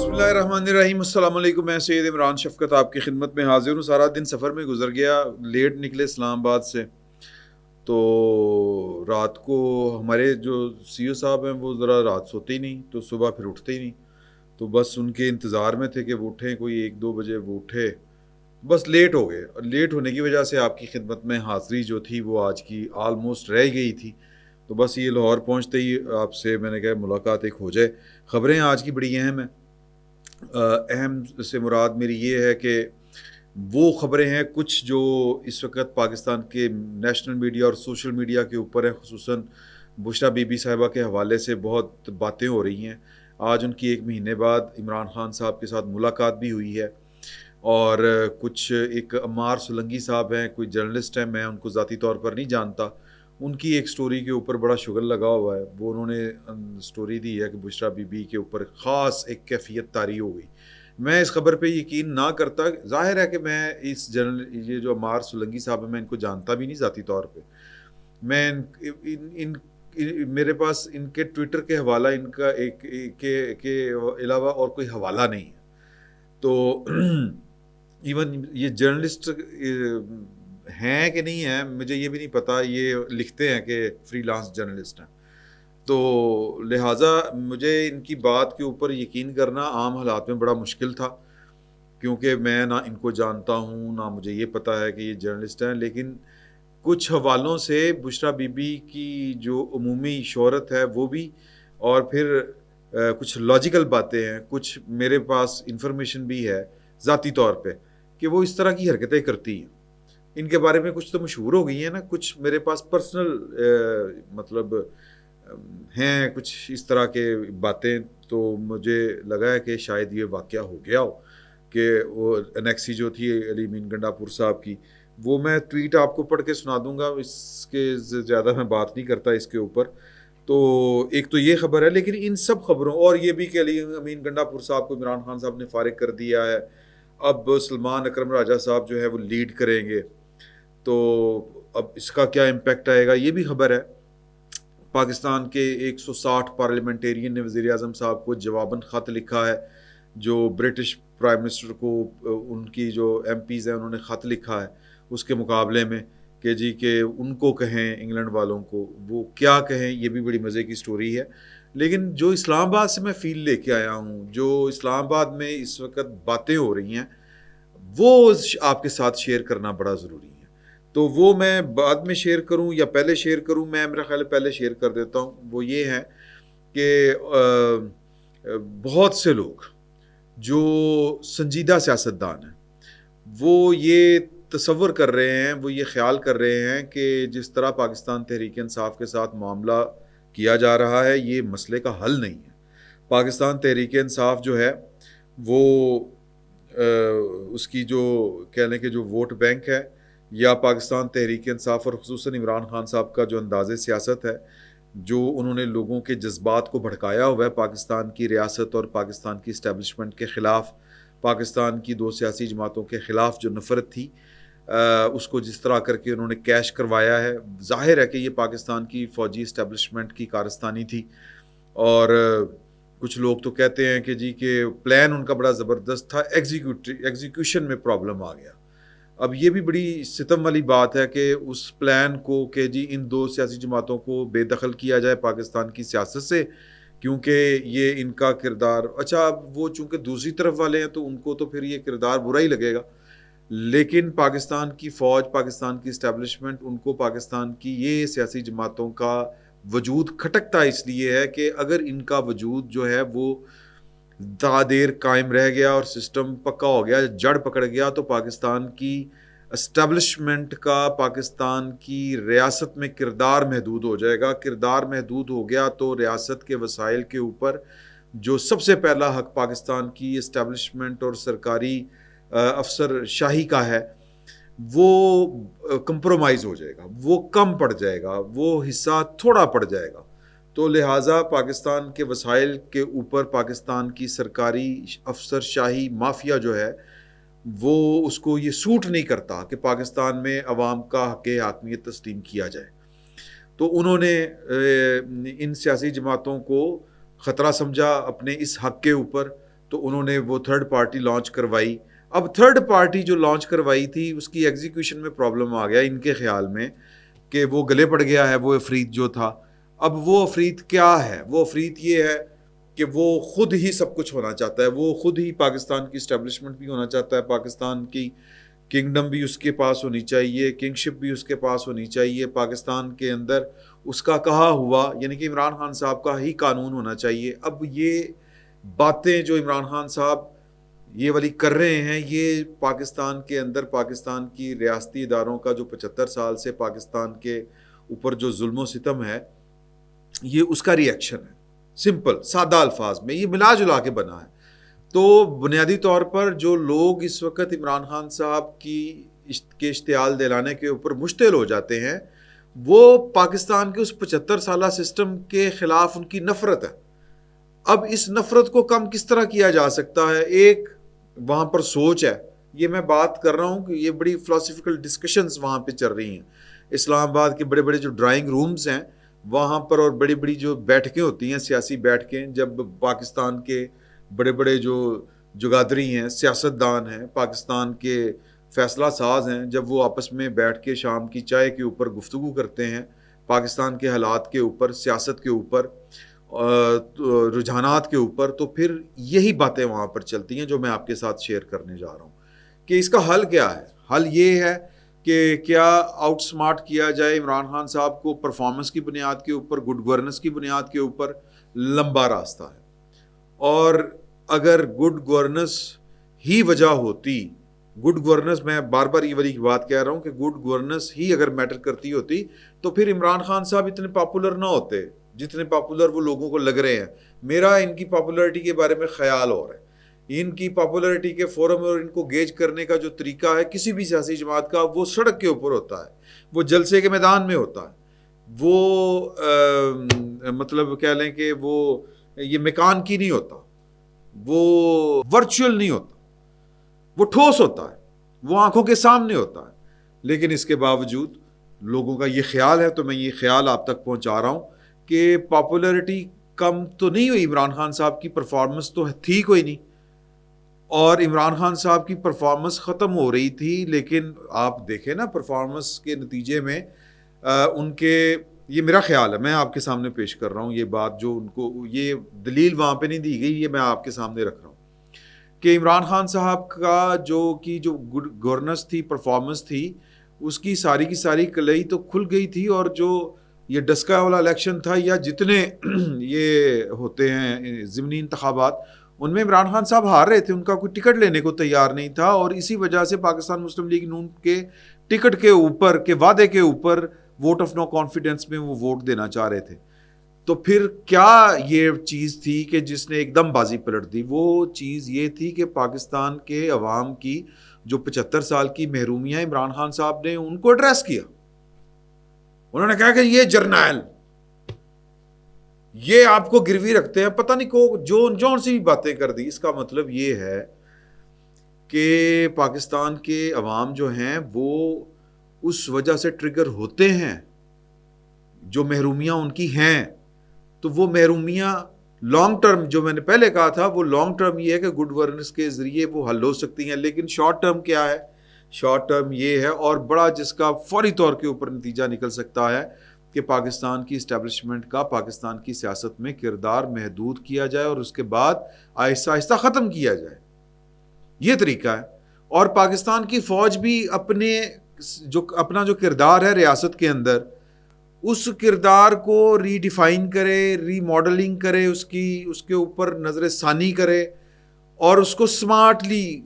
بسم اللہ الرحمن الرحیم۔ السلام علیکم، میں سید عمران شفقت آپ کی خدمت میں حاضر ہوں۔ سارا دن سفر میں گزر گیا، لیٹ نکلے اسلام آباد سے، تو رات کو ہمارے جو سی او صاحب ہیں وہ ذرا رات سوتے ہی نہیں، تو صبح پھر اٹھتے ہی نہیں، تو بس ان کے انتظار میں تھے کہ وہ اٹھیں، کوئی 1-2 بجے وہ اٹھے، بس لیٹ ہو گئے، اور لیٹ ہونے کی وجہ سے آپ کی خدمت میں حاضری جو تھی وہ آج کی آلموسٹ رہ گئی تھی۔ تو بس یہ لاہور پہنچتے ہی آپ سے میں نے کہا ملاقات ایک ہو جائے۔ خبریں آج کی بڑی اہم ہیں۔ اہم سے مراد میری یہ ہے کہ وہ خبریں ہیں کچھ جو اس وقت پاکستان کے نیشنل میڈیا اور سوشل میڈیا کے اوپر ہیں، خصوصاً بشریٰ بی بی صاحبہ کے حوالے سے بہت باتیں ہو رہی ہیں۔ آج ان کی 1 مہینے بعد عمران خان صاحب کے ساتھ ملاقات بھی ہوئی ہے، اور کچھ ایک عمار سولنگی صاحب ہیں، کوئی جرنلسٹ ہیں، میں ان کو ذاتی طور پر نہیں جانتا، ان کی ایک سٹوری کے اوپر بڑا شغل لگا ہوا ہے۔ وہ انہوں نے سٹوری دی ہے کہ بشریٰ بی بی کے اوپر خاص ایک کیفیت طاری ہو گئی۔ میں اس خبر پہ یقین نہ کرتا، ظاہر ہے کہ میں یہ جو عمار سولنگی صاحب ہیں میں ان کو جانتا بھی نہیں ذاتی طور پہ، میں میرے پاس ان کے ٹویٹر کے حوالہ ان کا کے علاوہ اور کوئی حوالہ نہیں ہے، تو ایون یہ جرنلسٹ ہیں کہ نہیں ہیں مجھے یہ بھی نہیں پتا، یہ لکھتے ہیں کہ فری لانس جرنلسٹ ہیں، تو لہٰذا مجھے ان کی بات کے اوپر یقین کرنا عام حالات میں بڑا مشکل تھا، کیونکہ میں نہ ان کو جانتا ہوں، نہ مجھے یہ پتا ہے کہ یہ جرنلسٹ ہیں، لیکن کچھ حوالوں سے بشریٰ بی بی کی جو عمومی شہرت ہے وہ بھی، اور پھر کچھ لاجیکل باتیں ہیں، کچھ میرے پاس انفارمیشن بھی ہے ذاتی طور پہ کہ وہ اس طرح کی حرکتیں کرتی ہیں۔ ان کے بارے میں کچھ تو مشہور ہو گئی ہیں نا، کچھ میرے پاس پرسنل مطلب ہیں کچھ اس طرح کے باتیں، تو مجھے لگا ہے کہ شاید یہ واقعہ ہو گیا ہو کہ وہ انیکسی جو تھی علی امین گنڈا پور صاحب کی، وہ میں ٹویٹ آپ کو پڑھ کے سنا دوں گا، اس کے زیادہ میں بات نہیں کرتا اس کے اوپر۔ تو ایک تو یہ خبر ہے، لیکن ان سب خبروں اور یہ بھی کہ علی امین گنڈا پور صاحب کو عمران خان صاحب نے فارغ کر دیا ہے، اب سلمان اکرم راجہ صاحب جو ہے وہ لیڈ کریں گے، تو اب اس کا کیا امپیکٹ آئے گا یہ بھی خبر ہے۔ پاکستان کے 160 پارلیمنٹیرین نے وزیر اعظم صاحب کو جواباً خط لکھا ہے، جو برٹش پرائم منسٹر کو ان کی جو ایم پیز ہیں انہوں نے خط لکھا ہے اس کے مقابلے میں کہ جی کہ ان کو کہیں انگلینڈ والوں کو، وہ کیا کہیں، یہ بھی بڑی مزے کی سٹوری ہے۔ لیکن جو اسلام آباد سے میں فیل لے کے آیا ہوں، جو اسلام آباد میں اس وقت باتیں ہو رہی ہیں، وہ آپ کے ساتھ شیئر کرنا بڑا ضروری ہے۔ تو وہ میں بعد میں شیئر کروں یا پہلے شیئر کروں، میں میرا خیال ہے پہلے شیئر کر دیتا ہوں۔ وہ یہ ہے کہ بہت سے لوگ جو سنجیدہ سیاستدان ہیں وہ یہ تصور کر رہے ہیں، وہ یہ خیال کر رہے ہیں کہ جس طرح پاکستان تحریک انصاف کے ساتھ معاملہ کیا جا رہا ہے یہ مسئلے کا حل نہیں ہے۔ پاکستان تحریک انصاف جو ہے وہ اس کی جو کہہ لیں کہ جو ووٹ بینک ہے، یا پاکستان تحریک انصاف اور خصوصاً عمران خان صاحب کا جو انداز سیاست ہے، جو انہوں نے لوگوں کے جذبات کو بھڑکایا ہوا ہے پاکستان کی ریاست اور پاکستان کی اسٹیبلشمنٹ کے خلاف، پاکستان کی 2 سیاسی جماعتوں کے خلاف جو نفرت تھی، اس کو جس طرح کر کے انہوں نے کیش کروایا ہے، ظاہر ہے کہ یہ پاکستان کی فوجی اسٹیبلشمنٹ کی کارستانی تھی، اور کچھ لوگ تو کہتے ہیں کہ جی کہ پلان ان کا بڑا زبردست تھا، ایگزیکیوشن میں پرابلم آ گیا۔ اب یہ بھی بڑی ستم والی بات ہے کہ اس پلان کو کہ جی ان 2 سیاسی جماعتوں کو بے دخل کیا جائے پاکستان کی سیاست سے، کیونکہ یہ ان کا کردار، اچھا اب وہ چونکہ دوسری طرف والے ہیں تو ان کو تو پھر یہ کردار برا ہی لگے گا، لیکن پاکستان کی فوج، پاکستان کی اسٹیبلشمنٹ، ان کو پاکستان کی یہ سیاسی جماعتوں کا وجود کھٹکتا اس لیے ہے کہ اگر ان کا وجود جو ہے وہ دیر قائم رہ گیا اور سسٹم پکا ہو گیا، جڑ پکڑ گیا، تو پاکستان کی اسٹیبلشمنٹ کا، پاکستان کی ریاست میں کردار محدود ہو جائے گا۔ کردار محدود ہو گیا تو ریاست کے وسائل کے اوپر جو سب سے پہلا حق پاکستان کی اسٹیبلشمنٹ اور سرکاری افسر شاہی کا ہے وہ کمپرومائز ہو جائے گا، وہ کم پڑ جائے گا، وہ حصہ تھوڑا پڑ جائے گا۔ تو لہٰذا پاکستان کے وسائل کے اوپر پاکستان کی سرکاری افسر شاہی مافیا جو ہے وہ اس کو یہ سوٹ نہیں کرتا کہ پاکستان میں عوام کا حق حاکمیت تسلیم کیا جائے، تو انہوں نے ان سیاسی جماعتوں کو خطرہ سمجھا اپنے اس حق کے اوپر، تو انہوں نے وہ تھرڈ پارٹی لانچ کروائی. اب تھرڈ پارٹی جو لانچ کروائی تھی اس کی ایگزیکیوشن میں پرابلم آ گیا ان کے خیال میں کہ وہ گلے پڑ گیا ہے وہ عفریت جو تھا. اب وہ عفریت کیا ہے؟ وہ عفریت یہ ہے کہ وہ خود ہی سب کچھ ہونا چاہتا ہے. وہ خود ہی پاکستان کی اسٹیبلشمنٹ بھی ہونا چاہتا ہے, پاکستان کی کنگڈم بھی اس کے پاس ہونی چاہیے, کنگ شپ بھی اس کے پاس ہونی چاہیے, پاکستان کے اندر اس کا کہا ہوا یعنی کہ عمران خان صاحب کا ہی قانون ہونا چاہیے. اب یہ باتیں جو عمران خان صاحب یہ والی کر رہے ہیں, یہ پاکستان کے اندر پاکستان کی ریاستی اداروں کا جو 75 سال سے پاکستان کے اوپر جو ظلم و ستم ہے, یہ اس کا ری ایکشن ہے. سمپل سادہ الفاظ میں یہ ملا جلا کے بنا ہے. تو بنیادی طور پر جو لوگ اس وقت عمران خان صاحب کے اشتعال دلانے کے اوپر مشتعل ہو جاتے ہیں, وہ پاکستان کے اس 75 سالہ سسٹم کے خلاف ان کی نفرت ہے. اب اس نفرت کو کم کس طرح کیا جا سکتا ہے؟ ایک وہاں پر سوچ ہے. یہ میں بات کر رہا ہوں کہ یہ بڑی فلاسفیکل ڈسکشنز وہاں پہ چل رہی ہیں. اسلام آباد کے بڑے بڑے جو ڈرائنگ رومز ہیں وہاں پر, اور بڑی بڑی جو بیٹھکیں ہوتی ہیں سیاسی بیٹھکیں, جب پاکستان کے بڑے بڑے جو جگادری ہیں, سیاستدان ہیں, پاکستان کے فیصلہ ساز ہیں, جب وہ آپس میں بیٹھ کے شام کی چائے کے اوپر گفتگو کرتے ہیں پاکستان کے حالات کے اوپر, سیاست کے اوپر, رجحانات کے اوپر, تو پھر یہی باتیں وہاں پر چلتی ہیں جو میں آپ کے ساتھ شیئر کرنے جا رہا ہوں کہ اس کا حل کیا ہے. حل یہ ہے کہ کیا آؤٹ سمارٹ کیا جائے عمران خان صاحب کو پرفارمنس کی بنیاد کے اوپر, گڈ گورننس کی بنیاد کے اوپر. لمبا راستہ ہے, اور اگر گڈ گورننس ہی وجہ ہوتی, گڈ گورننس, میں بار بار یہ والی بات کہہ رہا ہوں کہ گڈ گورننس ہی اگر میٹر کرتی ہوتی تو پھر عمران خان صاحب اتنے پاپولر نہ ہوتے جتنے پاپولر وہ لوگوں کو لگ رہے ہیں. میرا ان کی پاپولرٹی کے بارے میں خیال اور ہے. ان کی پاپولرٹی کے فورم اور ان کو گیج کرنے کا جو طریقہ ہے کسی بھی سیاسی جماعت کا, وہ سڑک کے اوپر ہوتا ہے, وہ جلسے کے میدان میں ہوتا ہے, وہ مطلب کہہ لیں کہ وہ یہ مکان کی نہیں ہوتا, وہ ورچوئل نہیں ہوتا, وہ ٹھوس ہوتا ہے, وہ آنکھوں کے سامنے ہوتا ہے. لیکن اس کے باوجود لوگوں کا یہ خیال ہے, تو میں یہ خیال آپ تک پہنچا رہا ہوں کہ پاپولرٹی کم تو نہیں ہوئی. عمران خان صاحب کی پرفارمنس تو تھی کوئی نہیں, اور عمران خان صاحب کی پرفارمنس ختم ہو رہی تھی. لیکن آپ دیکھیں نا پرفارمنس کے نتیجے میں ان کے, یہ میرا خیال ہے, میں آپ کے سامنے پیش کر رہا ہوں یہ بات, جو ان کو یہ دلیل وہاں پہ نہیں دی گئی, یہ میں آپ کے سامنے رکھ رہا ہوں کہ عمران خان صاحب کا جو گڈ گورننس تھی, پرفارمنس تھی, اس کی ساری کلئی تو کھل گئی تھی. اور جو یہ ڈسکا والا الیکشن تھا, یا جتنے یہ ہوتے ہیں ضمنی انتخابات, ان میں عمران خان صاحب ہار رہے تھے, ان کا کوئی ٹکٹ لینے کو تیار نہیں تھا, اور اسی وجہ سے پاکستان مسلم لیگ نون کے ٹکٹ کے اوپر کے وعدے کے اوپر ووٹ آف نو کانفیڈنس میں وہ ووٹ دینا چاہ رہے تھے. تو پھر کیا یہ چیز تھی کہ جس نے ایک دم بازی پلٹ دی؟ وہ چیز یہ تھی کہ پاکستان کے عوام کی جو 75 سال کی محرومیاں عمران خان صاحب نے ان کو ایڈریس کیا. انہوں نے کہا کہ یہ جرنیل, یہ آپ کو گروی رکھتے ہیں, پتہ نہیں کو جون سی بھی باتیں کر دی. اس کا مطلب یہ ہے کہ پاکستان کے عوام جو ہیں وہ اس وجہ سے ٹریگر ہوتے ہیں جو محرومیاں ان کی ہیں. تو وہ محرومیاں لانگ ٹرم, جو میں نے پہلے کہا تھا, وہ لانگ ٹرم یہ ہے کہ گڈ گورننس کے ذریعے وہ حل ہو سکتی ہیں. لیکن شارٹ ٹرم کیا ہے؟ شارٹ ٹرم یہ ہے, اور بڑا جس کا فوری طور کے اوپر نتیجہ نکل سکتا ہے, کہ پاکستان کی اسٹیبلشمنٹ کا پاکستان کی سیاست میں کردار محدود کیا جائے, اور اس کے بعد آہستہ آہستہ ختم کیا جائے. یہ طریقہ ہے. اور پاکستان کی فوج بھی اپنا جو کردار ہے ریاست کے اندر, اس کردار کو ری ڈیفائن کرے, ری ماڈلنگ کرے, اس کے اوپر نظر ثانی کرے, اور اس کو سمارٹلی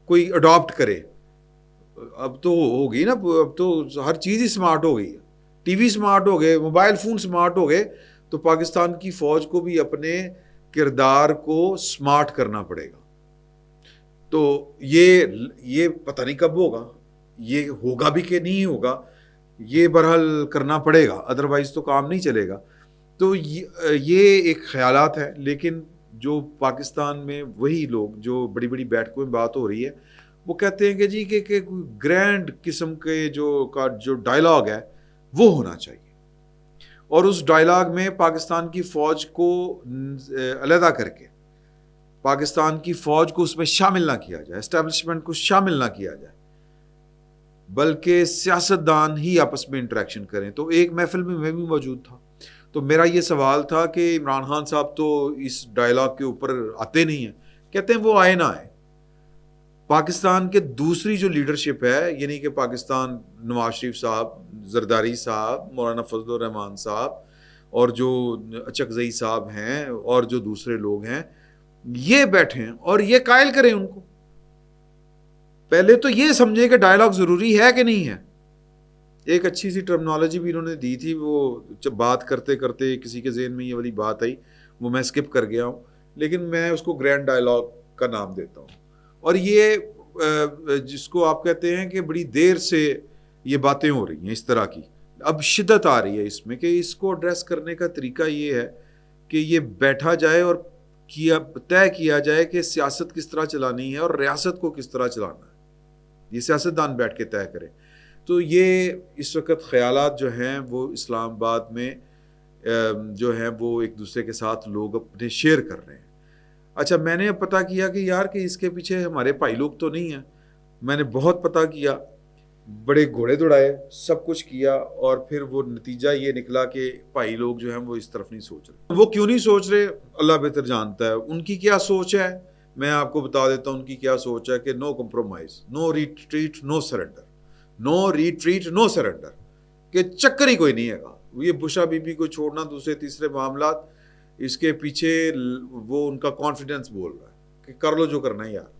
کوئی اڈاپٹ کرے. اب تو ہو گئی نا, اب تو ہر چیز ہی سمارٹ ہو گئی ہے, ٹی وی سمارٹ ہو گئے, موبائل فون سمارٹ ہو گئے. تو پاکستان کی فوج کو بھی اپنے کردار کو سمارٹ کرنا پڑے گا. تو یہ پتہ نہیں کب ہوگا, یہ ہوگا بھی کہ نہیں ہوگا, یہ بہرحال کرنا پڑے گا, ادروائز تو کام نہیں چلے گا. تو یہ ایک خیالات ہے. لیکن جو پاکستان میں وہی لوگ جو بڑی بڑی بیٹھکوں میں بات ہو رہی ہے, وہ کہتے ہیں کہ جی کہ گرینڈ قسم کے جو ڈائلاگ ہے وہ ہونا چاہیے, اور اس ڈائلاگ میں پاکستان کی فوج کو علیحدہ کر کے پاکستان کی فوج کو اس میں شامل نہ کیا جائے, اسٹیبلشمنٹ کو شامل نہ کیا جائے, بلکہ سیاستدان ہی آپس میں انٹریکشن کریں. تو ایک محفل میں بھی موجود تھا, تو میرا یہ سوال تھا کہ عمران خان صاحب تو اس ڈائلاگ کے اوپر آتے نہیں ہیں, کہتے ہیں وہ آئے نہ آئے, پاکستان کے دوسری جو لیڈرشپ ہے, یعنی کہ پاکستان نواز شریف صاحب, زرداری صاحب, مولانا فضل الرحمان صاحب, اور جو اچکزئی صاحب ہیں, اور جو دوسرے لوگ ہیں, یہ بیٹھیں اور یہ قائل کریں ان کو. پہلے تو یہ سمجھیں کہ ڈائلاگ ضروری ہے کہ نہیں ہے. ایک اچھی سی ٹرمنالوجی بھی انہوں نے دی تھی, وہ جب بات کرتے کرتے کسی کے ذہن میں یہ والی بات آئی, وہ میں اسکپ کر گیا ہوں, لیکن میں اس کو گرینڈ ڈائلاگ کا نام دیتا ہوں. اور یہ جس کو آپ کہتے ہیں کہ بڑی دیر سے یہ باتیں ہو رہی ہیں اس طرح کی, اب شدت آ رہی ہے اس میں کہ اس کو ایڈریس کرنے کا طریقہ یہ ہے کہ یہ بیٹھا جائے اور طے کیا جائے کہ سیاست کس طرح چلانی ہے اور ریاست کو کس طرح چلانا ہے. یہ سیاستدان بیٹھ کے طے کریں. تو یہ اس وقت خیالات جو ہیں وہ اسلام آباد میں جو ہیں وہ ایک دوسرے کے ساتھ لوگ اپنے شیئر کر رہے ہیں. اچھا, میں نے اب پتہ کیا کہ یار کہ اس کے پیچھے ہمارے بھائی لوگ تو نہیں ہیں. میں نے بہت پتہ کیا, بڑے گھوڑے دوڑائے, سب کچھ کیا, اور پھر وہ نتیجہ یہ نکلا کہ بھائی لوگ جو ہیں وہ اس طرف نہیں سوچ رہے. وہ کیوں نہیں سوچ رہے, اللہ بہتر جانتا ہے. ان کی کیا سوچ ہے, میں آپ کو بتا دیتا ہوں ان کی کیا سوچ ہے کہ نو کمپرومائز, نو ریٹریٹ, نو سرنڈر, نو ریٹریٹ, نو سرنڈر, کہ چکر ہی کوئی نہیں ہے گا. یہ بشرا بی بی کو چھوڑنا, دوسرے تیسرے معاملات, اس کے پیچھے وہ ان کا کانفیڈنس بول رہا ہے کہ کر لو جو کرنا ہے یار.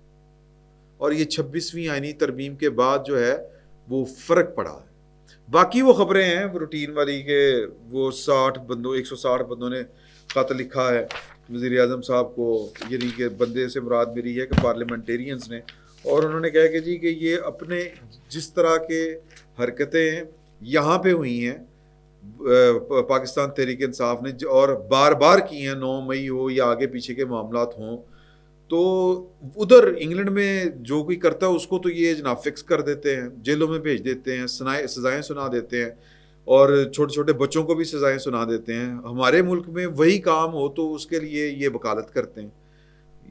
اور یہ 26ویں آئینی ترمیم کے بعد جو ہے وہ فرق پڑا ہے. باقی وہ خبریں ہیں روٹین والی کہ وہ 160 بندوں نے خط لکھا ہے وزیر اعظم صاحب کو, یعنی کہ بندے سے مراد میری ہے کہ پارلیمنٹیرینز نے, اور انہوں نے کہا کہ جی کہ یہ اپنے جس طرح کے حرکتیں یہاں پہ ہوئی ہیں پاکستان تحریک انصاف نے, اور بار بار کی ہیں, 9 مئی ہو یا آگے پیچھے کے معاملات ہوں, تو ادھر انگلینڈ میں جو کوئی کرتا ہے اس کو تو یہ جناب فکس کر دیتے ہیں, جیلوں میں بھیج دیتے ہیں, سزائیں سنا دیتے ہیں, اور چھوٹے چھوٹے بچوں کو بھی سزائیں سنا دیتے ہیں. ہمارے ملک میں وہی کام ہو تو اس کے لیے یہ وکالت کرتے ہیں.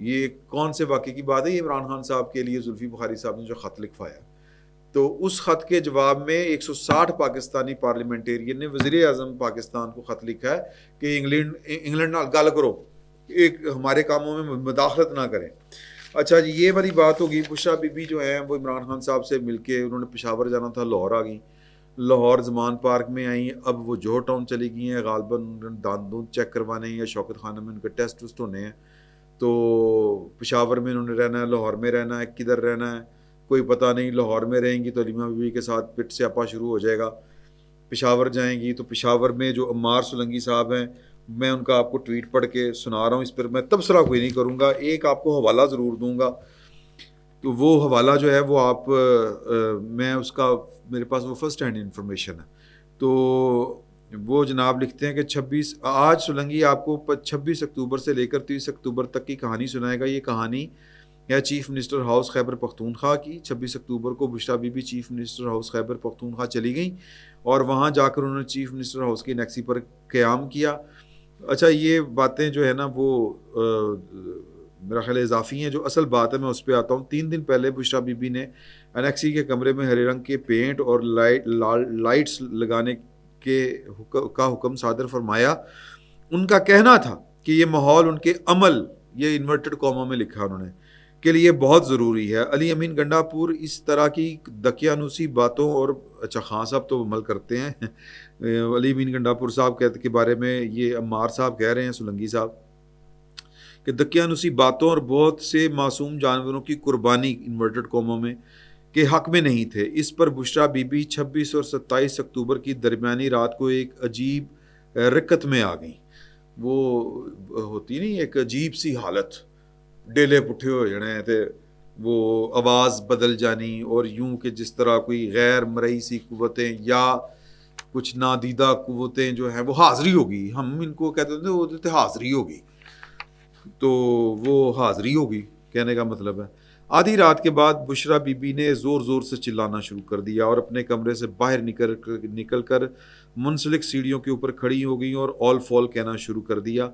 یہ کون سے واقعے کی بات ہے, یہ عمران خان صاحب کے لیے زلفی بخاری صاحب نے جو خط لکھوایا, تو اس خط کے جواب میں 160 پاکستانی پارلیمنٹیرین نے وزیر اعظم پاکستان کو خط لکھا ہے کہ انگلینڈ نال گل کرو, ایک ہمارے کاموں میں مداخلت نہ کریں. اچھا جی, یہ والی بات ہوگی. بشرا بی بی جو ہیں وہ عمران خان صاحب سے مل کے, انہوں نے پشاور جانا تھا, لاہور آ گئیں, لاہور زمان پارک میں آئیں, اب وہ جوہر ٹاؤن چلی گئی ہیں, غالباً دانت چیک کروانے ہیں یا شوکت خانہ میں ان کے ٹیسٹ وسٹ ہونے ہیں. تو پشاور میں انہوں نے رہنا ہے, لاہور میں رہنا ہے, کدھر رہنا ہے کوئی پتہ نہیں. لاہور میں رہیں گی تو علیمہ بی بی کے ساتھ پٹ سے اپا شروع ہو جائے گا. پشاور جائیں گی تو پشاور میں جو عمار سولنگی صاحب ہیں, میں ان کا آپ کو ٹویٹ پڑھ کے سنا رہا ہوں, اس پر میں تبصرہ کوئی نہیں کروں گا, ایک آپ کو حوالہ ضرور دوں گا. تو وہ حوالہ جو ہے وہ آپ میں اس کا میرے پاس وہ فرسٹ ہینڈ انفارمیشن ہے. تو وہ جناب لکھتے ہیں کہ آج سولنگی آپ کو 26 اکتوبر سے لے کر 30 اکتوبر تک کی کہانی سنائے گا. یہ کہانی ہے chief minister house Khyber Pakhtunkhwa کی. 26 اکتوبر کو Bushra Bibi chief minister house Khyber Pakhtunkhwa چلی گئیں اور وہاں جا کر انہوں نے چیف منسٹر ہاؤس کی نیکسی پر قیام کیا. اچھا, یہ باتیں جو ہے نا وہ میرا خیال اضافی ہیں, جو اصل بات ہے میں اس پہ آتا ہوں. 3 دن پہلے بشرا بی بی نے انیکسی کے کمرے میں ہرے رنگ کے پینٹ اور لائٹس لگانے کا حکم صادر فرمایا. ان کا کہنا تھا کہ یہ ماحول ان کے عمل, یہ انورٹڈ کاموں میں لکھا انہوں نے, کے لیے بہت ضروری ہے. علی امین گنڈا پور اس طرح کی دقیانوسی باتوں اور اچھا خان صاحب تو عمل کرتے ہیں. علی امین گنڈا پور صاحب کے بارے میں یہ عمار صاحب کہہ رہے ہیں, سولنگی صاحب, کہ دقیانوسی باتوں اور بہت سے معصوم جانوروں کی قربانی انورٹڈ قوموں میں کے حق میں نہیں تھے. اس پر بشرا بی بی 26 اور 27 اکتوبر کی درمیانی رات کو ایک عجیب رکت میں آ گئیں. وہ ہوتی نہیں ایک عجیب سی حالت, ڈیلے پٹھے ہو جانے تے وہ آواز بدل جانی, اور یوں کہ جس طرح کوئی غیر مرئی سی قوتیں یا کچھ نادیدہ قوتیں جو ہیں وہ حاضری ہوگی. ہم ان کو کہتے ہیں وہ تو حاضری ہوگی, تو وہ حاضری ہوگی کہنے کا مطلب ہے. آدھی رات کے بعد بشرا بی بی نے زور زور سے چلانا شروع کر دیا اور اپنے کمرے سے باہر نکل کر منسلک سیڑھیوں کے اوپر کھڑی ہو گئی اور آل فال کہنا شروع کر دیا.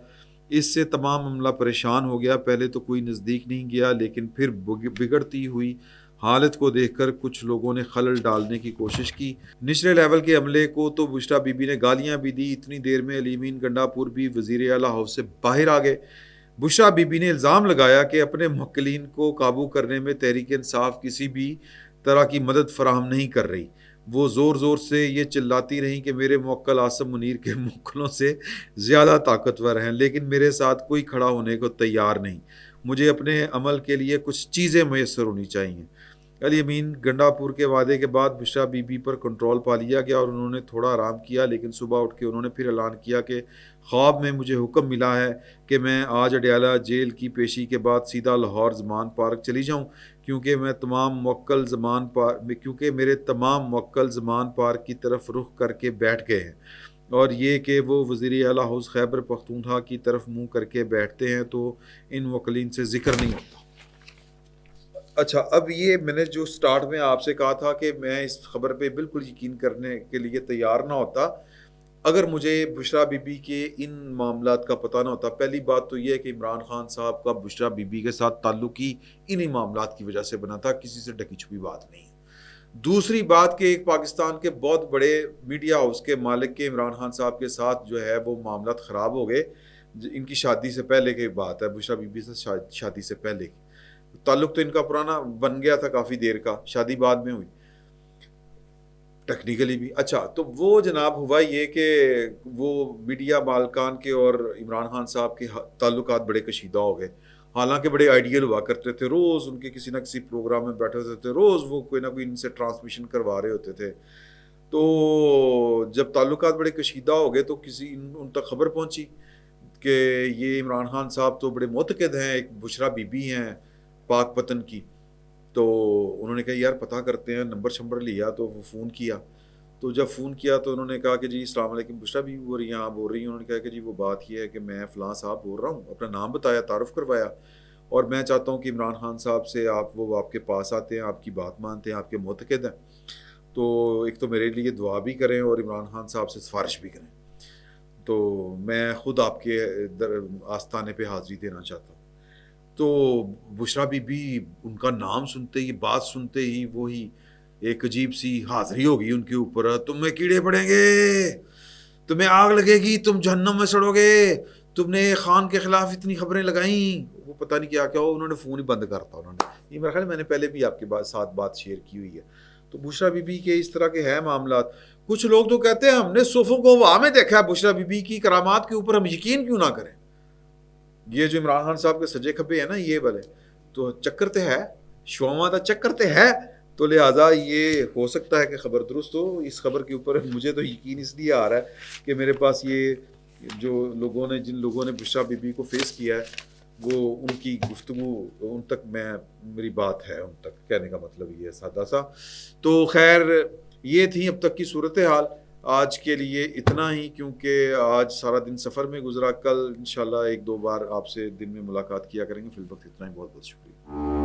اس سے تمام عملہ پریشان ہو گیا. پہلے تو کوئی نزدیک نہیں گیا، لیکن پھر بگڑتی ہوئی حالت کو دیکھ کر کچھ لوگوں نے خلل ڈالنے کی کوشش کی. نچلے لیول کے عملے کو تو بشریٰ بی بی نے گالیاں بھی دی. اتنی دیر میں علی امین گنڈا پور بھی وزیر اعلیٰ ہاؤس سے باہر آ گئے. بشریٰ بی بی نے الزام لگایا کہ اپنے موکلین کو قابو کرنے میں تحریک انصاف کسی بھی طرح کی مدد فراہم نہیں کر رہی. وہ زور زور سے یہ چلاتی رہیں کہ میرے موکل عاصم منیر کے موکلوں سے زیادہ طاقتور ہیں، لیکن میرے ساتھ کوئی کھڑا ہونے کو تیار نہیں. مجھے اپنے عمل کے لیے کچھ چیزیں میسر ہونی چاہیے. علی امین گنڈا پور کے وعدے کے بعد بشریٰ بی بی پر کنٹرول پا لیا گیا اور انہوں نے تھوڑا آرام کیا، لیکن صبح اٹھ کے انہوں نے پھر اعلان کیا کہ خواب میں مجھے حکم ملا ہے کہ میں آج اڈیالہ جیل کی پیشی کے بعد سیدھا لاہور زمان پارک چلی جاؤں، کیونکہ میرے تمام موکل زمان پارک کی طرف رخ کر کے بیٹھ گئے ہیں، اور یہ کہ وہ وزیر اعلیٰ ہاؤس خیبر پختونخوا کی طرف منہ کر کے بیٹھتے ہیں تو ان موکلین سے ذکر نہیں ہوتا. اچھا، اب یہ میں نے جو سٹارٹ میں آپ سے کہا تھا کہ میں اس خبر پہ بالکل یقین کرنے کے لیے تیار نہ ہوتا اگر مجھے بشریٰ بی بی کے ان معاملات کا پتہ نہ ہوتا. پہلی بات تو یہ ہے کہ عمران خان صاحب کا بشریٰ بی بی کے ساتھ تعلق ہی انہی معاملات کی وجہ سے بنا تھا، کسی سے ڈکی چھپی بات نہیں. دوسری بات کہ ایک پاکستان کے بہت بڑے میڈیا ہاؤس کے مالک کے عمران خان صاحب کے ساتھ جو ہے وہ معاملات خراب ہو گئے. ان کی شادی سے پہلے کی بات ہے، بشریٰ بی بی سے شادی سے پہلے کی تعلق تو ان کا پرانا بن گیا تھا کافی دیر کا، شادی بعد میں ہوئی ٹیکنیکلی بھی. اچھا، تو وہ جناب ہوا یہ کہ وہ میڈیا مالکان کے اور عمران خان صاحب کے تعلقات بڑے کشیدہ ہو گئے. حالانکہ بڑے آئیڈیل ہوا کرتے تھے، روز ان کے کسی نہ کسی پروگرام میں بیٹھے ہوتے تھے، روز وہ کوئی نہ کوئی ان سے ٹرانسمیشن کروا رہے ہوتے تھے. تو جب تعلقات بڑے کشیدہ ہو گئے تو ان تک خبر پہنچی کہ یہ عمران خان صاحب تو بڑے معتقد ہیں، ایک بشریٰ بی بی ہیں پاک پتن کی. تو انہوں نے کہا یار پتہ کرتے ہیں، نمبر شمبر لیا تو وہ فون کیا. تو جب فون کیا تو انہوں نے کہا کہ جی السلام علیکم، بشریٰ بھی بول رہی ہیں؟ آپ بول رہی ہیں. انہوں نے کہا کہ جی وہ بات یہ ہے کہ میں فلاں صاحب بول رہا ہوں، اپنا نام بتایا، تعارف کروایا، اور میں چاہتا ہوں کہ عمران خان صاحب سے وہ آپ کے پاس آتے ہیں، آپ کی بات مانتے ہیں، آپ کے معتقد ہیں، تو ایک تو میرے لیے دعا بھی کریں اور عمران خان صاحب سے سفارش بھی کریں. تو میں خود آپ کے آستانے پہ حاضری دینا چاہتا ہوں. تو بشریٰ بی بی ان کا نام سنتے ہی، بات سنتے ہی وہی ایک عجیب سی حاضری ہوگی ان کے اوپر. تم میں کیڑے پڑیں گے، تمہیں آگ لگے گی، تم جہنم میں سڑو گے، تم نے خان کے خلاف اتنی خبریں لگائیں. وہ پتہ نہیں کیا کیا ہو، انہوں نے فون ہی بند کرتا. انہوں نے یہ میرا خیال میں نے پہلے بھی آپ کے ساتھ بات شیئر کی ہوئی ہے. تو بشریٰ بی بی کے اس طرح کے ہیں معاملات. کچھ لوگ تو کہتے ہیں ہم نے صوفوں کو ہوا میں دیکھا ہے، بشریٰ بی بی کی کرامات کے اوپر ہم یقین کیوں نہ کریں. یہ جو عمران خان صاحب کے سجے کھبے ہیں نا، یہ والے تو چکر تے ہے، شوما دا چکر تے ہے. تو لہٰذا یہ ہو سکتا ہے کہ خبر درست ہو. اس خبر کے اوپر مجھے تو یقین اس لیے آ رہا ہے کہ میرے پاس یہ جو جن لوگوں نے بشریٰ بی بی کو فیس کیا ہے، وہ ان کی گفتگو ان تک میری بات ہے، ان تک کہنے کا مطلب یہ ہے سادہ سا. تو خیر یہ تھی اب تک کی صورتحال. آج کے لیے اتنا ہی، کیونکہ آج سارا دن سفر میں گزرا. کل انشاءاللہ 1-2 بار آپ سے دن میں ملاقات کیا کریں گے. فی الوقت اتنا ہی. بہت بہت شکریہ.